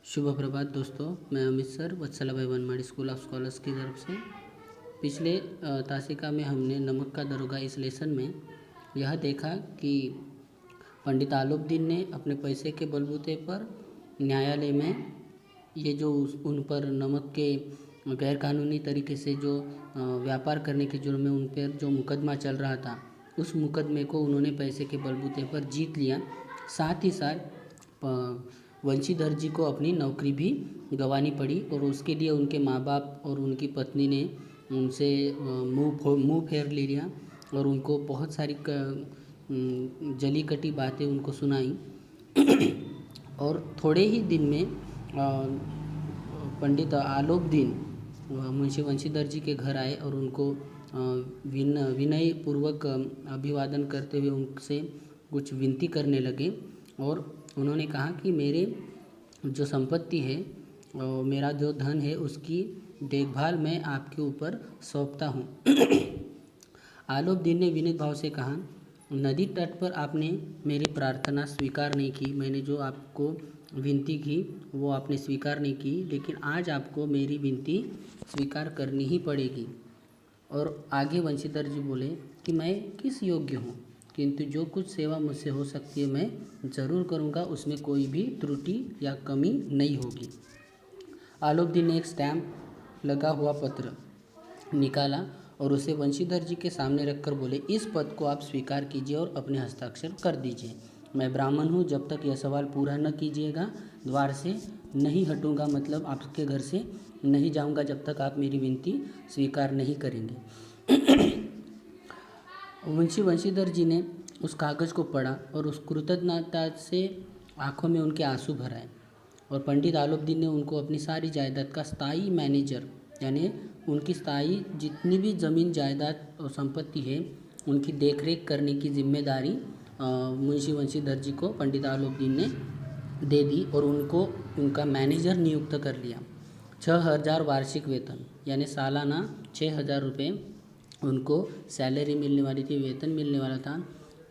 शुभ प्रभात दोस्तों, मैं अमित सर वत्सला भाई वनमाड़ी स्कूल ऑफ स्कॉलर्स की तरफ से। पिछले तासिका में हमने नमक का दरोगा इस लेसन में यह देखा कि पंडित आलोकदीन ने अपने पैसे के बलबूते पर न्यायालय में ये जो उन पर नमक के गैरकानूनी तरीके से जो व्यापार करने के जुर्म में उन पर जो मुकदमा चल रहा था, उस मुकदमे को उन्होंने पैसे के बलबूते पर जीत लिया। साथ ही साथ वंशीधर जी को अपनी नौकरी भी गंवानी पड़ी और उसके लिए उनके माँ बाप और उनकी पत्नी ने उनसे मुँह फेर ले लिया और उनको बहुत सारी जली कटी बातें उनको सुनाई। और थोड़े ही दिन में पंडित आलोकदीन मुंशी वंशीधर जी के घर आए और उनको विनय पूर्वक अभिवादन करते हुए उनसे कुछ विनती करने लगे और उन्होंने कहा कि मेरे जो संपत्ति है, मेरा जो धन है, उसकी देखभाल मैं आपके ऊपर सौंपता हूँ। आलोकदीन ने विनीत भाव से कहा, नदी तट पर आपने मेरी प्रार्थना स्वीकार नहीं की, मैंने जो आपको विनती की वो आपने स्वीकार नहीं की, लेकिन आज आपको मेरी विनती स्वीकार करनी ही पड़ेगी। और आगे वंशीधर जी बोले कि मैं किस योग्य हूँ, किंतु जो कुछ सेवा मुझसे हो सकती है मैं ज़रूर करूँगा, उसमें कोई भी त्रुटि या कमी नहीं होगी। आलोकदीन ने एक स्टैम्प लगा हुआ पत्र निकाला और उसे वंशीधर जी के सामने रखकर बोले, इस पद को आप स्वीकार कीजिए और अपने हस्ताक्षर कर दीजिए। मैं ब्राह्मण हूँ, जब तक यह सवाल पूरा न कीजिएगा द्वार से नहीं हटूँगा, मतलब आपके घर से नहीं जाऊँगा जब तक आप मेरी विनती स्वीकार नहीं करेंगे। वंशीधर जी ने उस कागज़ को पढ़ा और उस कृतज्ञता से आंखों में उनके आंसू भर आए और पंडित आलोकदीन ने उनको अपनी सारी जायदाद का स्थायी मैनेजर, यानी उनकी स्थायी जितनी भी ज़मीन जायदाद और संपत्ति है उनकी देखरेख करने की जिम्मेदारी मुंशी वंशीधर जी को पंडित आलोकदीन ने दे दी और उनको उनका मैनेजर नियुक्त कर लिया। 6,000 वार्षिक वेतन, यानी सालाना 6,000 रुपये उनको सैलरी मिलने वाली थी, वेतन मिलने वाला था।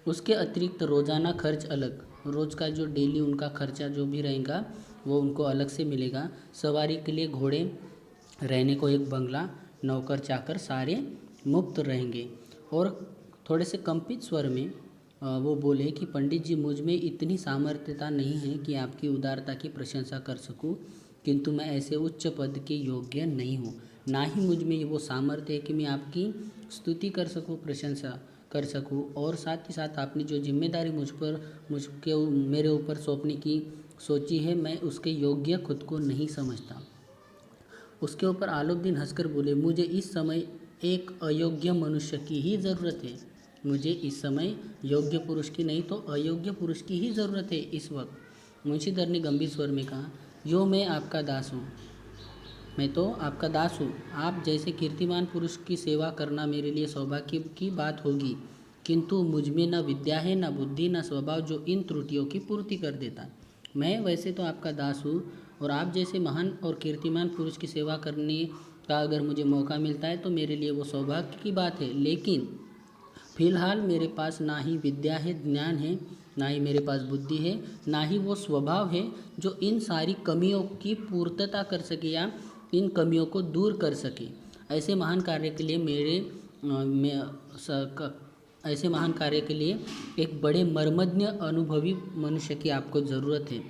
उसके अतिरिक्त रोज़ाना खर्च अलग, रोज़ का जो डेली उनका खर्चा जो भी रहेगा वो उनको अलग से मिलेगा। सवारी के लिए घोड़े, रहने को एक बंगला, नौकर चाकर सारे मुफ्त रहेंगे। और थोड़े से कंपित स्वर में वो बोले कि पंडित जी, मुझ में इतनी सामर्थ्यता नहीं है कि आपकी उदारता की प्रशंसा कर सकूं, किंतु मैं ऐसे उच्च पद के योग्य नहीं हूँ, ना ही मुझ में वो सामर्थ्य है कि मैं आपकी स्तुति कर सकूं, प्रशंसा कर सकूं। और साथ ही साथ आपने जो जिम्मेदारी मेरे ऊपर सौंपने की सोची है, मैं उसके योग्य खुद को नहीं समझता। उसके ऊपर आलोकदीन हंसकर बोले, मुझे इस समय एक अयोग्य मनुष्य की ही ज़रूरत है, मुझे इस समय योग्य पुरुष की नहीं तो अयोग्य पुरुष की ही ज़रूरत है इस वक्त। मुंशीधर ने गंभीर स्वर में कहा, यो मैं आपका दास हूँ, मैं तो आपका दास हूँ। आप जैसे कीर्तिमान पुरुष की सेवा करना मेरे लिए सौभाग्य की बात होगी, किंतु मुझ में न विद्या है, न बुद्धि, न स्वभाव जो इन त्रुटियों की पूर्ति कर देता। मैं वैसे तो आपका दास हूँ और आप जैसे महान और कीर्तिमान पुरुष की सेवा करने का अगर मुझे मौका मिलता है तो मेरे लिए वो सौभाग्य की बात है, लेकिन फिलहाल मेरे पास ना ही विद्या है, ज्ञान है, ना ही मेरे पास बुद्धि है, ना ही वो स्वभाव है जो इन सारी कमियों की पूर्तता कर सके या इन कमियों को दूर कर सके। ऐसे महान कार्य के लिए ऐसे महान कार्य के लिए एक बड़े मर्मज्ञ अनुभवी मनुष्य की आपको ज़रूरत है।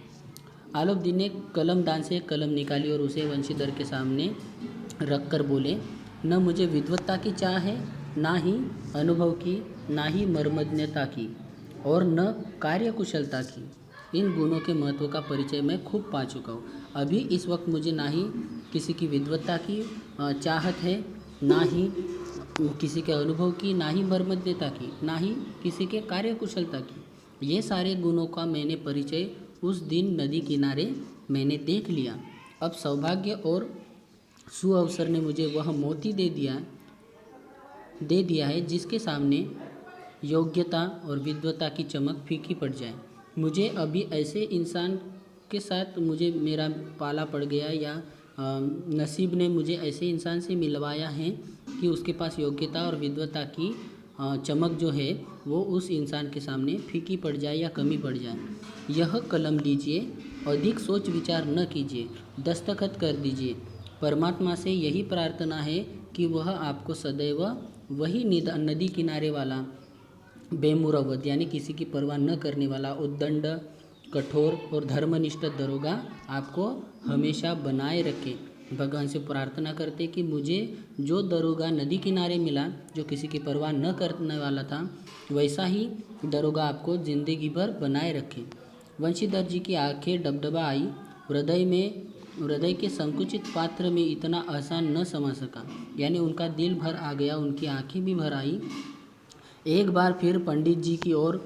आलोकदीन ने कलमदान से कलम निकाली और उसे वंशीधर के सामने रख कर बोले, न मुझे विद्वत्ता की चाह है, ना ही अनुभव की, ना ही मर्मज्ञता की, और न कार्यकुशलता की। इन गुणों के महत्व का परिचय मैं खूब पा चुका हूँ। अभी इस वक्त मुझे ना ही किसी की विद्वत्ता की चाहत है, ना ही किसी के अनुभव की, ना ही मर्मज्ञता की, ना ही किसी के कार्यकुशलता की। ये सारे गुणों का मैंने परिचय उस दिन नदी किनारे मैंने देख लिया। अब सौभाग्य और सुअवसर ने मुझे वह मोती दे दिया है जिसके सामने योग्यता और विद्वता की चमक फीकी पड़ जाए। मुझे अभी ऐसे इंसान के साथ मुझे मेरा पाला पड़ गया, या नसीब ने मुझे ऐसे इंसान से मिलवाया है कि उसके पास योग्यता और विद्वता की चमक जो है वो उस इंसान के सामने फीकी पड़ जाए या कमी पड़ जाए। यह कलम लीजिए, अधिक सोच विचार न कीजिए, दस्तखत कर दीजिए। परमात्मा से यही प्रार्थना है कि वह आपको सदैव वही नदी किनारे वाला बेमुरवत यानी किसी की परवाह न करने वाला उद्दंड, कठोर और धर्मनिष्ठ दरोगा आपको हमेशा बनाए रखे। भगवान से प्रार्थना करते कि मुझे जो दरोगा नदी किनारे मिला, जो किसी की परवाह न करने वाला था, वैसा ही दरोगा आपको ज़िंदगी भर बनाए रखे। वंशीधर जी की आंखें डबडबा आई। हृदय के संकुचित पात्र में इतना आसान न समझ सका, यानी उनका दिल भर आ गया, उनकी आंखें भी भर आई। एक बार फिर पंडित जी की ओर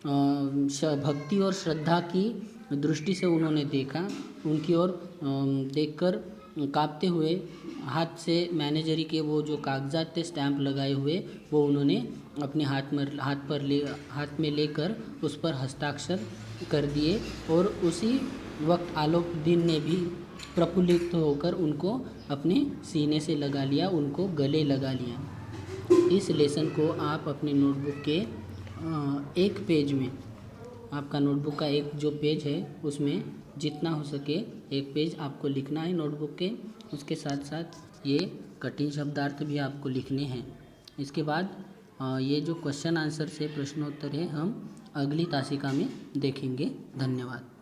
भक्ति और श्रद्धा की दृष्टि से उन्होंने देखा। उनकी ओर देखकर कांपते हुए हाथ से मैनेजरी के वो जो कागजात थे स्टैंप लगाए हुए, वो उन्होंने अपने हाथ में लेकर उस पर हस्ताक्षर कर दिए। और उसी वक्त आलोक दिन ने भी प्रफुल्लित होकर उनको अपने सीने से लगा लिया, उनको गले लगा लिया। इस लेसन को आप अपने नोटबुक के एक पेज में, आपका नोटबुक का एक जो पेज है उसमें जितना हो सके एक पेज आपको लिखना है नोटबुक के। उसके साथ साथ ये कठिन शब्दार्थ भी आपको लिखने हैं। इसके बाद ये जो क्वेश्चन आंसर से प्रश्नोत्तर है हम अगली तासिका में देखेंगे। धन्यवाद।